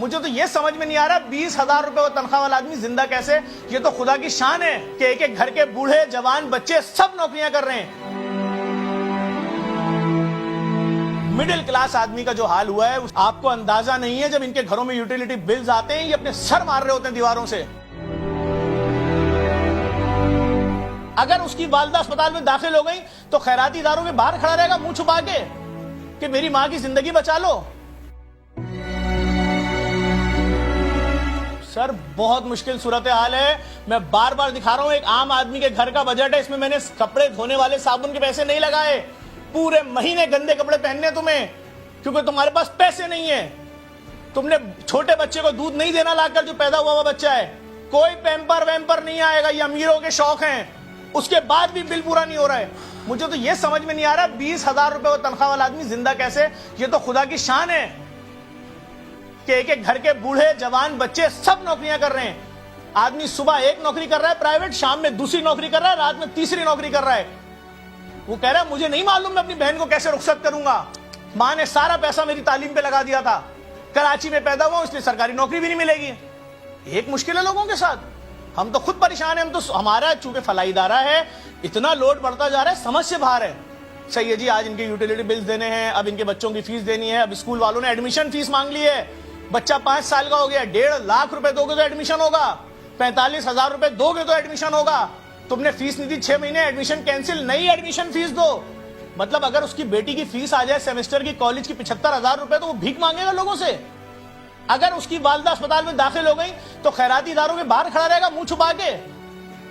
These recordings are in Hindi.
मुझे तो ये समझ में नहीं आ रहा 20,000 रुपए वो तनख्वाह वाला आदमी जिंदा कैसे। ये तो खुदा की शान है कि एक एक घर के बूढ़े जवान बच्चे सब नौकरियां कर रहे हैं। मिडिल क्लास आदमी का जो हाल हुआ है आपको अंदाजा नहीं है। जब इनके घरों में यूटिलिटी बिल्स आते हैं ये अपने सर मार रहे होते हैं दीवारों से। अगर उसकी वालदा अस्पताल में दाखिल हो गई तो खैराती इदारों के बाहर खड़ा रहेगा मुंह छुपा के कि मेरी मां की जिंदगी बचा लो। सर बहुत मुश्किल सूरत हाल है। मैं बार बार दिखा रहा हूं, एक आम आदमी के घर का बजट है, इसमें मैंने कपड़े धोने वाले साबुन के पैसे नहीं लगाए। पूरे महीने गंदे कपड़े पहनने तुम्हें, क्योंकि तुम्हारे पास पैसे नहीं है। तुमने छोटे बच्चे को दूध नहीं देना लाकर, जो पैदा हुआ बच्चा है। कोई पैम्पर वैम्पर नहीं आएगा, ये अमीरों के शौक हैं। उसके बाद भी बिल पूरा नहीं हो रहा है। मुझे तो ये समझ में नहीं आ रहा 20,000 रुपए वो तनख्वाह वाला आदमी जिंदा कैसे। ये तो खुदा की शान है कि एक एक घर के बूढ़े जवान बच्चे सब नौकरियां कर रहे हैं। आदमी सुबह एक नौकरी कर रहा है प्राइवेट, शाम में दूसरी नौकरी कर रहा है, रात में तीसरी नौकरी कर रहा है। वो कह रहा है मुझे नहीं मालूम मैं अपनी बहन को कैसे रुखसत करूंगा। मां ने सारा पैसा मेरी तालीम पे लगा दिया था। कराची में पैदा हुआ इसलिए सरकारी नौकरी भी नहीं मिलेगी। एक मुश्किल है लोगों के साथ। हम तो खुद परेशान है। हम तो हमारा चूंकि फलाई इदारा है, इतना लोड बढ़ता जा रहा है, समझ से बाहर है। सही है जी, आज इनके यूटिलिटी बिल्स देने हैं, अब इनके बच्चों की फीस देनी है। अब स्कूल वालों ने एडमिशन फीस मांग ली है। बच्चा 5 साल का हो गया, 1.5 लाख रुपए दोगे तो एडमिशन होगा। 45,000 रुपए दोगे तो एडमिशन होगा। तुमने फीस नहीं दी 6 महीने, एडमिशन कैंसिल, नई एडमिशन फीस दो। मतलब अगर उसकी बेटी की फीस आ जाए सेमेस्टर की कॉलेज की 75,000 रुपए, तो वो भीख मांगेगा लोगों से। अगर उसकी वालदा अस्पताल में दाखिल हो गई तो खैराती इदारों के बाहर खड़ा रहेगा मुंह छुपा के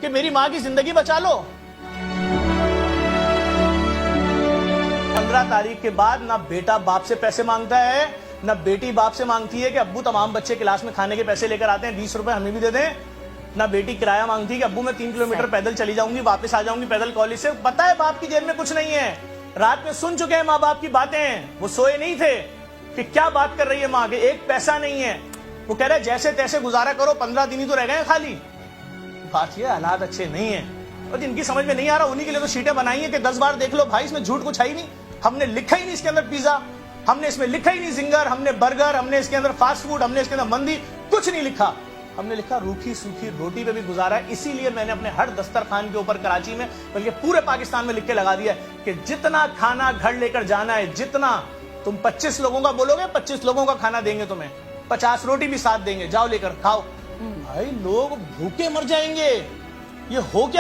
कि मेरी मां की जिंदगी बचा लो। 15 तारीख के बाद ना बेटा बाप से पैसे मांगता है, ना बेटी बाप से मांगती है कि अब्बू तमाम बच्चे क्लास में खाने के पैसे लेकर आते हैं, 20 रुपए हमें भी दे दें। ना बेटी किराया मांगती है कि अब्बू मैं 3 किलोमीटर पैदल चली जाऊंगी, वापस आ जाऊंगी पैदल कॉलेज से। पता है बाप की जेब में कुछ नहीं है। रात में सुन चुके हैं माँ बाप की बातें, वो सोए नहीं थे कि क्या बात कर रही है मां के। एक पैसा नहीं है। वो कह रहे जैसे तैसे गुजारा करो, 15 दिन ही तो रह गए खाली। बात ये हालात अच्छे नहीं है और जिनकी समझ में नहीं आ रहा उन्हीं के लिए तो शीटें बनाई है कि 10 बार देख लो भाई, इसमें झूठ कुछ है ही नहीं। हमने लिखा ही नहीं इसके अंदर पिज्जा, हमने इसमें लिखा ही नहीं जिंगर, हमने बर्गर, हमने इसके अंदर फास्ट फूड, हमने इसके अंदर मंदी, कुछ नहीं लिखा। हमने लिखा रूखी सूखी रोटी पे भी गुजारा है। इसीलिए मैंने अपने हर दस्तरखान के ऊपर कराची में बल्कि पूरे पाकिस्तान में लिख के लगा दिया है कि जितना खाना घर लेकर जाना है, जितना तुम 25 लोगों का बोलोगे 25 लोगों का खाना देंगे तुम्हें, 50 रोटी भी साथ देंगे, जाओ लेकर खाओ। भाई लोग भूखे मर जाएंगे। ये हो क्या